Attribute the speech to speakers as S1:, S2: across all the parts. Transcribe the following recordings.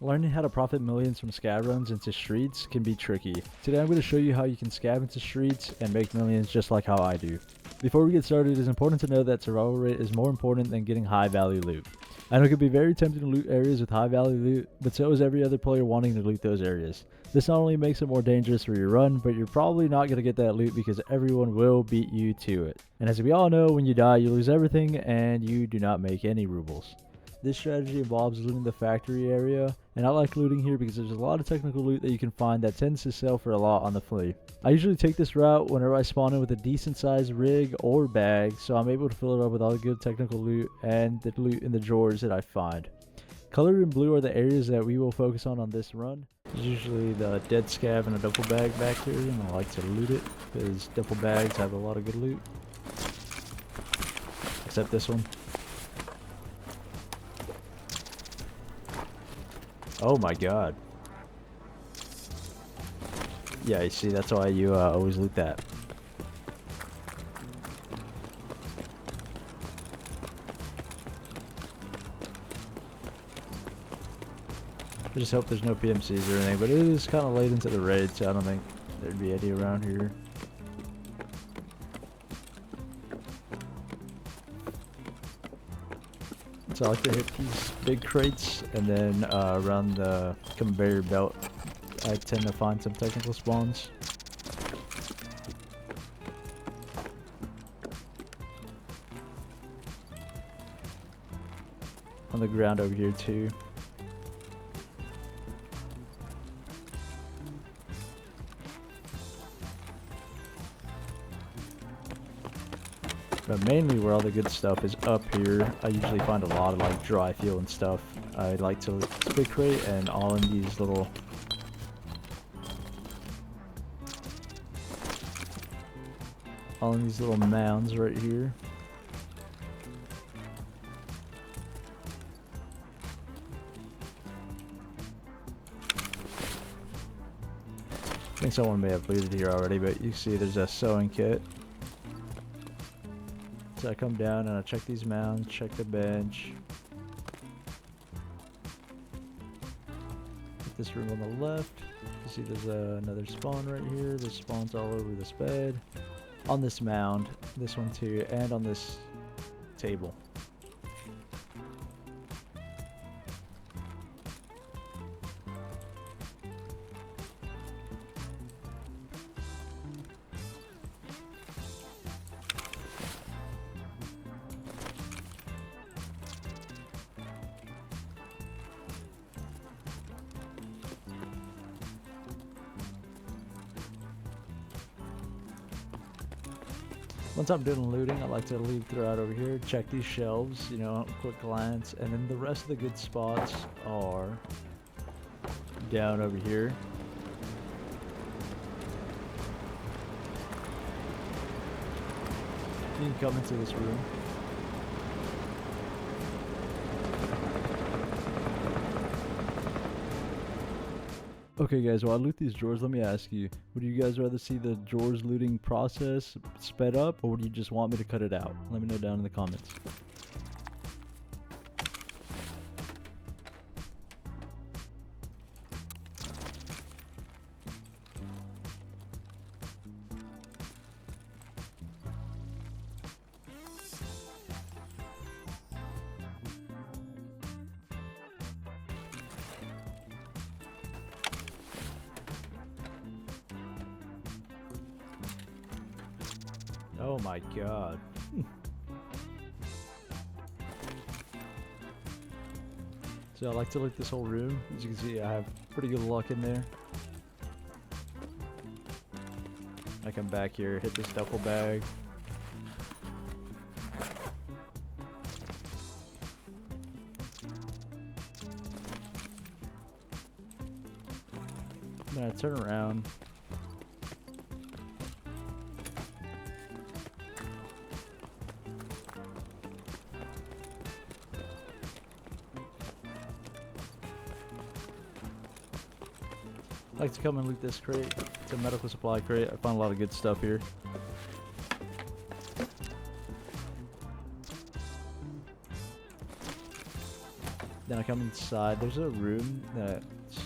S1: Learning how to profit millions from scav runs into streets can be tricky. Today I'm going to show you how you can scav into streets and make millions just like how I do. Before we get started, it is important to know that survival rate is more important than getting high value loot. I know it can be very tempting to loot areas with high value loot, but so is every other player wanting to loot those areas. This not only makes it more dangerous for your run, but you're probably not going to get that loot because everyone will beat you to it. And as we all know, when you die you lose everything and you do not make any rubles. This strategy involves looting the factory area, and I like looting here because there's a lot of technical loot that you can find that tends to sell for a lot on the flea. I usually take this route whenever I spawn in with a decent sized rig or bag, so I'm able to fill it up with all the good technical loot and the loot in the drawers that I find. Colored in blue are the areas that we will focus on this run. There's usually the dead scav and a duffel bag back here, and I like to loot it because duffel bags have a lot of good loot. Except this one. Oh my god. Yeah, you see, that's why you always loot that. I just hope there's no PMCs or anything, but it is kind of late into the raid, so I don't think there'd be any around here. So I like to hit these big crates, and then around the conveyor belt I tend to find some technical spawns. On the ground over here too. But mainly where all the good stuff is up here. I usually find a lot of like dry fuel and stuff. I like to big crate and all in these little mounds right here. I think someone may have looted here already, but you see there's a sewing kit. So I come down and I check these mounds, check the bench. Hit this room on the left. You see there's another spawn right here. There's spawns all over this bed. On this mound, this one too, and on this table. Once I'm done looting, I like to leave throughout over here, check these shelves, you know, quick glance, and then the rest of the good spots are down over here. You can come into this room. Okay guys, while I loot these drawers, let me ask you, would you guys rather see the drawers looting process sped up, or would you just want me to cut it out? Let me know down in the comments. Oh my god. So I like to loot this whole room. As you can see, I have pretty good luck in there. I come back here, hit this duffel bag. Then I turn around. I like to come and loot this crate. It's a medical supply crate. I find a lot of good stuff here. Then I come inside, there's a room that's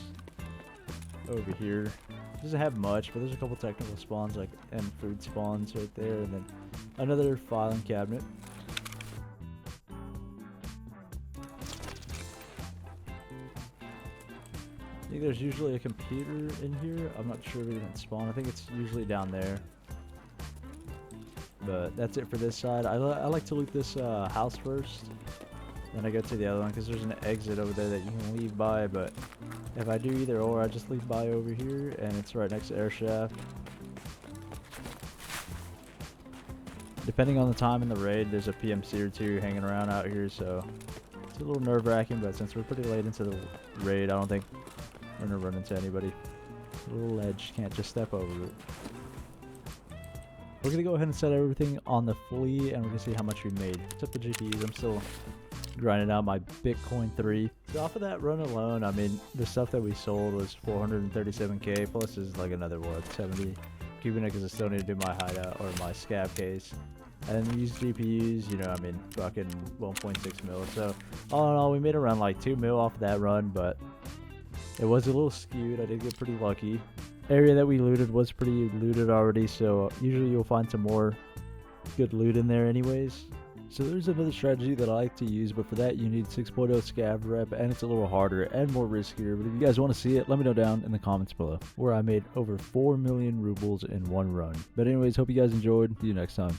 S1: over here. It doesn't have much, but there's a couple technical spawns and food spawns right there, and then another filing cabinet. I think there's usually a computer in here. I'm not sure if it didn't spawn. I think it's usually down there. But that's it for this side. I like to loot this house first. Then I go to the other one because there's an exit over there that you can leave by. But if I do either or, I just leave by over here, and it's right next to air shaft. Depending on the time in the raid, there's a PMC or two hanging around out here, so it's a little nerve-wracking. But since we're pretty late into the raid, I don't think we're gonna run into anybody. A little ledge, can't just step over it. We're gonna go ahead and set everything on the fully, and we're gonna see how much we made. Except the GPUs, I'm still grinding out my Bitcoin 3. So off of that run alone, I mean, the stuff that we sold was 437k, plus is like another, what, 70 keeping it because I still need to do my hideout or my scav case. And then use GPUs, you know, I mean, fucking 1.6 mil. So all in all, we made around like 2 mil off of that run, but it was a little skewed. I did get pretty lucky. Area that we looted was pretty looted already, so usually you'll find some more good loot in there anyways. So there's another strategy that I like to use, but for that you need 6.0 scav rep, and it's a little harder and more riskier. But if you guys want to see it, let me know down in the comments below, where I made over 4 million rubles in one run. But anyways, hope you guys enjoyed. See you next time.